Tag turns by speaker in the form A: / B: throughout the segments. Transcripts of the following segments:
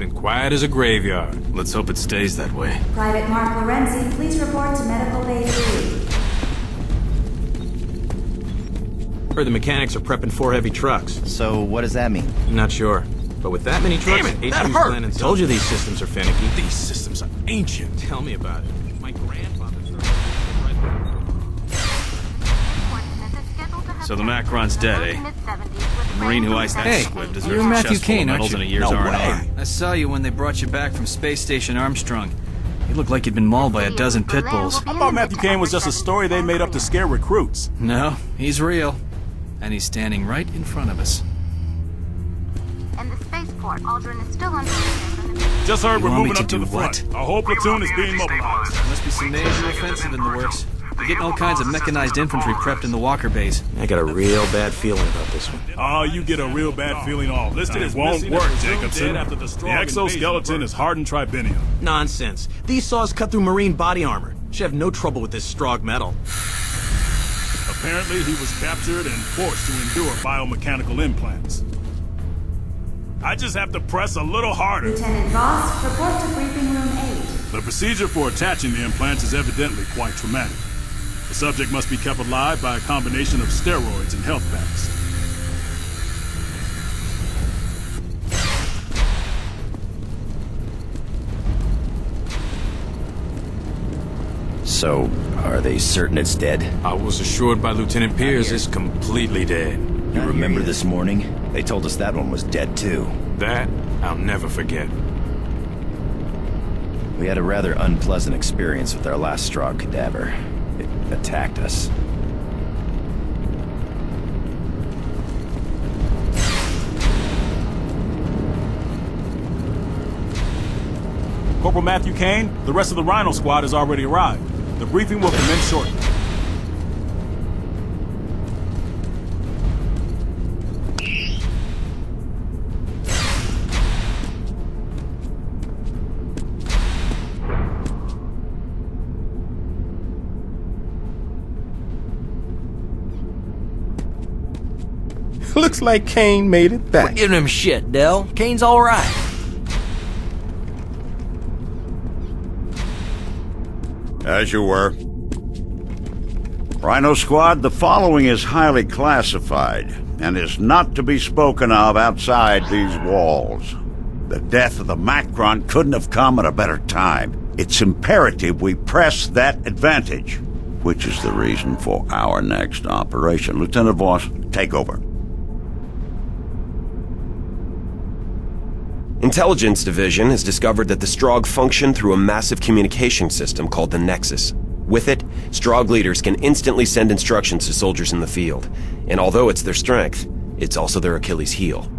A: been quiet as a graveyard. Let's hope it stays that way.
B: Private Mark Lorenzi, please report to Medical Bay 3.
C: Heard the mechanics are prepping 4 heavy trucks.
D: So what does that mean?
C: Not sure. But with that many trucks,
A: Damn it, that
C: HQ's
A: hurt!
C: planning. Told you these systems are finicky.
A: These systems are ancient.
C: Tell me about it. My grandfather started...
A: So the Macron's dead, eh? The Marine who iced that
E: Hey,
A: squib deserves
E: you're
A: a
E: Matthew
A: chest full of
E: Kane, aren't
A: medals
E: you?
A: and a year's
D: No
A: R&R.
D: way.
E: I saw you when they brought you back from Space Station Armstrong. You looked like you'd been mauled by a dozen pit bulls.
F: I thought Matthew Kane was just a story they made up to scare recruits.
E: No, he's real. And he's standing right in front of us.
G: In the spaceport, Aldrin is still under.
F: Just heard
E: You
F: we're
E: want me
F: moving
E: to
F: up to
E: do
F: the front.
E: what?
F: Our whole platoon is being mobilized.
E: Must be some major offensive in the works. They're getting all kinds of mechanized infantry prepped in the Walker base.
C: I got a real bad feeling about this one.
F: Oh, you get a real bad feeling all. It won't work, Jacobson. The exoskeleton is hardened tribinium.
C: Nonsense. These saws cut through Marine body armor. Should have no trouble with this Strog metal.
F: Apparently, he was captured and forced to endure biomechanical implants. I just have to press a little harder.
B: Lieutenant Voss, report to briefing room 8.
F: The procedure for attaching the implants is evidently quite traumatic. The subject must be kept alive by a combination of steroids and health packs.
D: So, are they certain it's dead?
A: I was assured by Lieutenant Pierce it's completely dead.
D: You remember this morning? They told us that one was dead too.
A: That I'll never forget.
D: We had a rather unpleasant experience with our last Strog cadaver. It attacked us.
F: Corporal Matthew Kane, the rest of the Rhino squad has already arrived. The briefing will commence shortly.
H: Looks like Kane made it back.
I: Quit giving him shit, Dell. Kane's all right.
J: As you were. Rhino Squad, the following is highly classified and is not to be spoken of outside these walls. The death of the Macron couldn't have come at a better time. It's imperative we press that advantage, which is the reason for our next operation. Lieutenant Voss, take over.
K: Intelligence Division has discovered that the Strog function through a massive communication system called the Nexus. With it, Strog leaders can instantly send instructions to soldiers in the field. And although it's their strength, it's also their Achilles heel.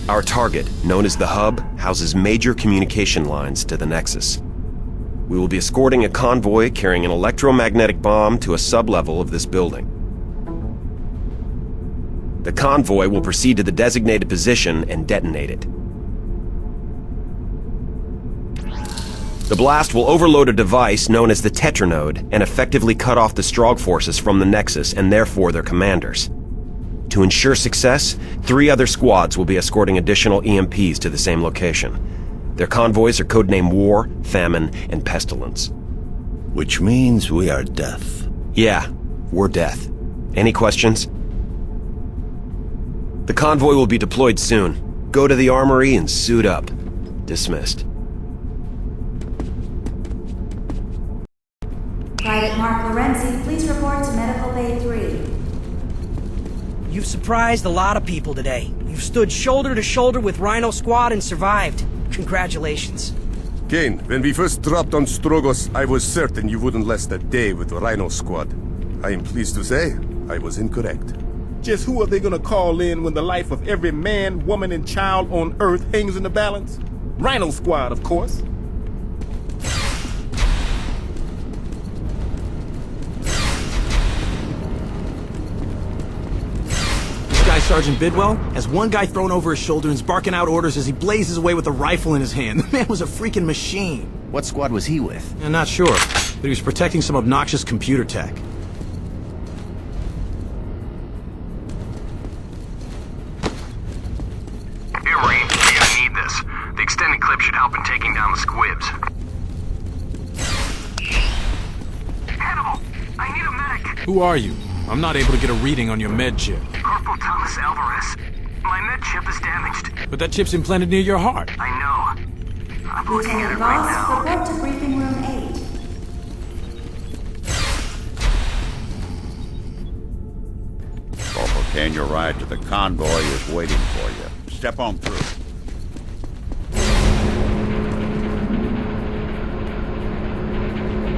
K: Our target, known as the Hub, houses major communication lines to the Nexus. We will be escorting a convoy carrying an electromagnetic bomb to a sub-level of this building. The convoy will proceed to the designated position and detonate it. The blast will overload a device known as the Tetranode and effectively cut off the Strog forces from the Nexus and therefore their commanders. To ensure success, 3 other squads will be escorting additional EMPs to the same location. Their convoys are codenamed War, Famine, and Pestilence.
H: Which means we are death.
K: Yeah, we're death. Any questions? The convoy will be deployed soon. Go to the armory and suit up. Dismissed.
B: Private Mark Lorenzi, please report to Medical Bay 3.
I: You've surprised a lot of people today. You've stood shoulder to shoulder with Rhino Squad and survived. Congratulations.
H: Kane, when we first dropped on Strogos, I was certain you wouldn't last a day with the Rhino Squad. I am pleased to say, I was incorrect. Just who are they gonna call in when the life of every man, woman, and child on Earth hangs in the balance? Rhino Squad, of course.
C: Sergeant Bidwell has one guy thrown over his shoulder and is barking out orders as he blazes away with a rifle in his hand. The man was a freaking machine.
D: What squad was he with?
C: I'm not sure, but he was protecting some obnoxious computer tech.
L: Evry, I need this.
A: Who are you? I'm not able to get a reading on your med chip.
L: Corporal Thomas Alvarez. My med chip is damaged.
A: But that chip's implanted near your heart.
L: I know. I'm looking at
B: Lieutenant
L: it right
B: Ross,
L: now.
B: report to briefing room 8.
J: Corporal Kane, your ride to the convoy is waiting for you. Step on through.